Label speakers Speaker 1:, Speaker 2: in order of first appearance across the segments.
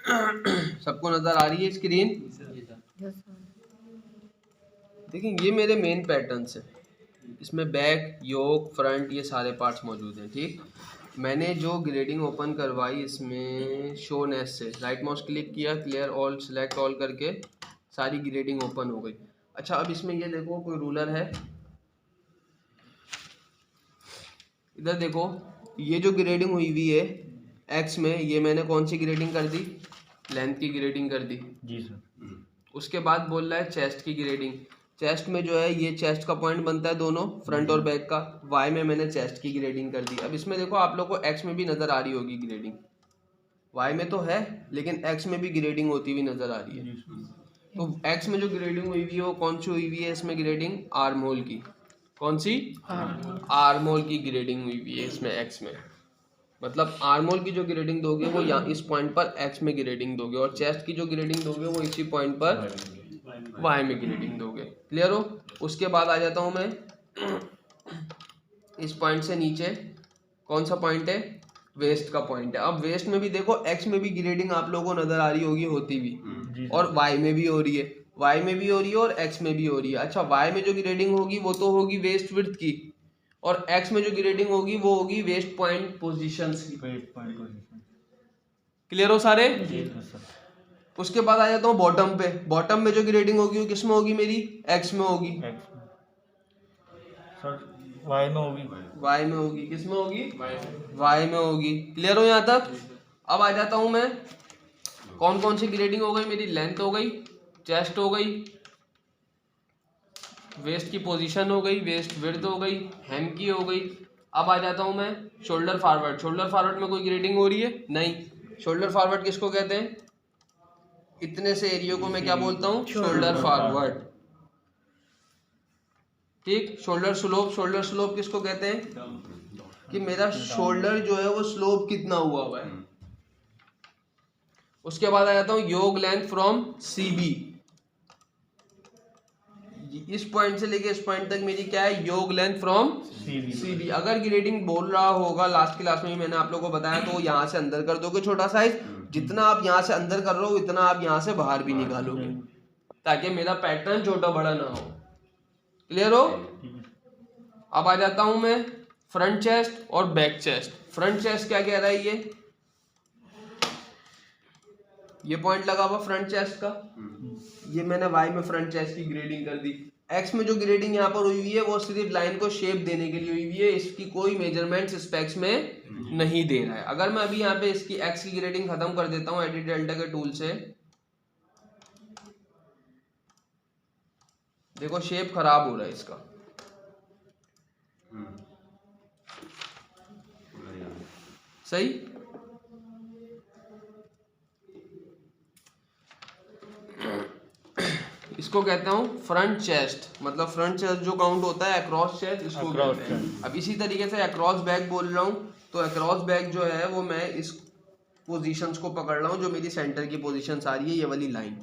Speaker 1: सबको नजर आ रही है स्क्रीन? देखिए ये मेरे मेन पैटर्न्स हैं, इसमें बैक, योक, फ्रंट ये सारे पार्ट्स मौजूद हैं। ठीक, मैंने जो ग्रेडिंग ओपन करवाई इसमें शो नेस से राइट माउस क्लिक किया, क्लियर ऑल, सिलेक्ट ऑल करके सारी ग्रेडिंग ओपन हो गई। अच्छा अब इसमें ये देखो कोई रूलर है, इधर देखो ये जो ग्रेडिंग हुई हुई है एक्स में, ये मैंने कौन सी ग्रेडिंग कर दी? लेंथ की ग्रेडिंग कर दी
Speaker 2: जी सर।
Speaker 1: उसके बाद बोल रहा है चेस्ट की ग्रेडिंग। चेस्ट में जो है ये चेस्ट का पॉइंट बनता है दोनों फ्रंट और बैक का, वाई में मैंने चेस्ट की ग्रेडिंग कर दी। अब इसमें देखो आप लोग को एक्स में भी नजर आ रही होगी ग्रेडिंग, वाई में तो है लेकिन एक्स में भी ग्रेडिंग होती हुई नजर आ रही है। तो एक्स में जो ग्रेडिंग हुई हुई है वो कौन सी हुई हुई है इसमें ग्रेडिंग? आर्म होल की। कौन सी? आर्म होल की ग्रेडिंग हुई हुई है इसमें एक्स में। मतलब आर्म होल की जो ग्रेडिंग दोगे वो यहाँ इस पॉइंट पर एक्स में ग्रेडिंग दोगे, और चेस्ट की जो ग्रेडिंग दोगे वो इसी पॉइंट पर वाई में ग्रेडिंग दोगे। क्लियर हो? उसके बाद आ जाता हूँ मैं इस पॉइंट से नीचे, कौन सा पॉइंट है? वेस्ट का पॉइंट है। अब वेस्ट में भी देखो एक्स में भी ग्रेडिंग आप लोगों को नजर आ रही होगी होती भी, और वाई में भी हो रही है, वाई में भी हो रही है और एक्स में भी हो रही है। अच्छा वाई में जो ग्रेडिंग होगी वो तो होगी वेस्ट विड्थ की, और एक्स में जो ग्रेडिंग होगी वो होगी वेस्ट पॉइंट पोजीशंस की। क्लियर हो सारे? उसके बाद आ जाता हूँ बॉटम पे। बॉटम में जो ग्रेडिंग होगी वो किस में होगी मेरी? एक्स में होगी।
Speaker 2: सर वाई में होगी।
Speaker 1: वाई में होगी। किस में होगी? वाई में होगी। क्लियर हो यहाँ तक? अब आ जाता हूँ मैं, कौन कौन सी ग्रेडिंग हो गई मेरी? लेंथ हो गई, चेस्ट हो गई, वेस्ट की पोजीशन हो गई, वेस्ट विड्थ हो गई, हेम की हो गई। अब आ जाता हूँ मैं शोल्डर फॉरवर्ड। शोल्डर फॉरवर्ड में कोई ग्रेडिंग हो रही है? नहीं। शोल्डर फॉरवर्ड किसको कहते हैं? इतने से एरिया को मैं क्या बोलता हूँ? Shoulder forward. ठीक। शोल्डर स्लोप, शोल्डर स्लोप किसको कहते हैं? कि मेरा शोल्डर जो है वो स्लोप कितना हुआ है। उसके बाद आ जाता हूँ योग लेंथ फ्रॉम सीबी। इस पॉइंट से लेके इस पॉइंट तक मेरी क्या है? योग लेंथ फ्रॉम सीबी। अगर ग्रेडिंग बोल रहा होगा लास्ट क्लास में भी मैंने आप लोगों को बताया, तो यहाँ से अंदर कर दोगे छोटा साइज, जितना आप यहाँ से अंदर कर रहे हो उतना आप यहाँ से बाहर भी निकालोगे, ताकि मेरा पैटर्न छोटा बड़ा ना हो। क्लियर हो? अब आ जाता हूं मैं फ्रंट चेस्ट और बैक चेस्ट। फ्रंट चेस्ट क्या कह रहा है? ये पॉइंट लगा हुआ फ्रंट चेस्ट का, ये मैंने वाई में फ्रंट चेस्ट की ग्रेडिंग कर दी। एक्स में जो ग्रेडिंग यहाँ पर हुई हुई है वो सिर्फ लाइन को शेप देने के लिए हुई हुई है, इसकी कोई मेजरमेंट स्पेक्स में नहीं दे रहा है। अगर मैं अभी यहाँ पे इसकी एक्स की ग्रेडिंग खत्म कर देता हूँ एडिट डेल्टा के टूल से, देखो शेप खराब हो रहा है इसका। सही? इसको कहता हूँ फ्रंट चेस्ट, मतलब फ्रंट चेस्ट जो काउंट होता है अक्रॉस चेस्ट इसको कहते हैं। अब इसी तरीके से अक्रॉस बैक बोल रहा हूँ, तो अक्रॉस बैक जो है वो मैं इस पोजीशंस को पकड़ रहा हूँ जो मेरी सेंटर की पोजीशंस आ रही है, ये वाली लाइन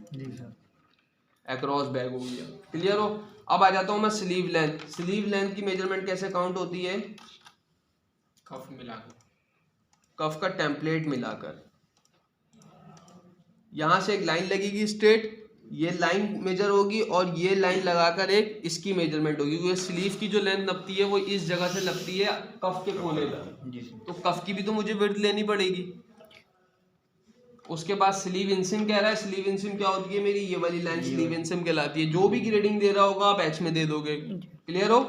Speaker 1: अक्रॉस बैक हो गया। क्लियर हो? अब आ जाता हूँ मैं स्लीव लेंथ। स्लीव लेंथ की मेजरमेंट कैसे काउंट होती है? कफ मिलाकर, कफ का टेम्पलेट मिलाकर। यहां से एक लाइन लगेगी स्ट्रेट, ये लाइन मेजर होगी, और ये लाइन लगाकर एक इसकी मेजरमेंट होगी, क्योंकि स्लीव की जो लेंथ नपती है वो इस जगह से नपती है कफ के कोने तक, तो कफ की भी तो मुझे विड्थ लेनी पड़ेगी। उसके बाद स्लीव इंसिम कह रहा है। स्लीव इंसिम क्या होती है मेरी? ये वाली लाइन स्लीव इंसिम कहलाती है। जो भी ग्रेडिंग दे रहा होगा आप एक्स में दे दोगे। क्लियर हो?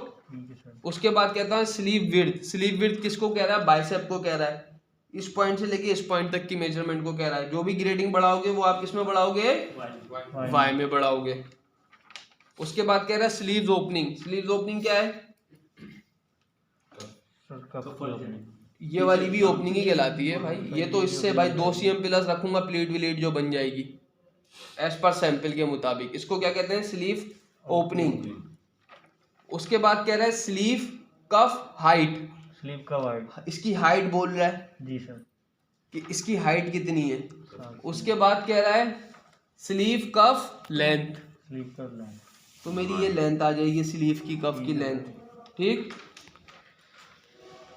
Speaker 1: उसके बाद कहता है स्लीव विड्थ। स्लीव विड्थ किसको कह रहा है? बाइसेप को कह रहा है। इस पॉइंट से लेके इस पॉइंट तक की मेजरमेंट को कह रहा है। जो भी ग्रेडिंग बढ़ाओगे वो आप किस में बढ़ाओगे? वाई में बढ़ाओगे। उसके बाद कह रहा है स्लीव्स ओपनिंग। स्लीव्स ओपनिंग क्या है? ये वाली भी ओपनिंग ही कहलाती है भाई। ये तो इससे भाई 2 cm प्लस रखूंगा प्लेट विलेट जो बन जाएगी एज पर सैंपल के मुताबिक। इसको क्या कहते हैं? Sleeve opening. उसके बाद कह रहा है स्लीव कफ हाइट।
Speaker 2: स्लीव का हाइट,
Speaker 1: इसकी हाइट बोल रहा है
Speaker 2: जी सर
Speaker 1: कि इसकी हाइट कितनी है। उसके बाद कह रहा है स्लीव कफ लेंथ।
Speaker 2: स्लीव का लेंथ,
Speaker 1: तो मेरी ये लेंथ आ जाएगी स्लीव की कफ की लेंथ। ठीक।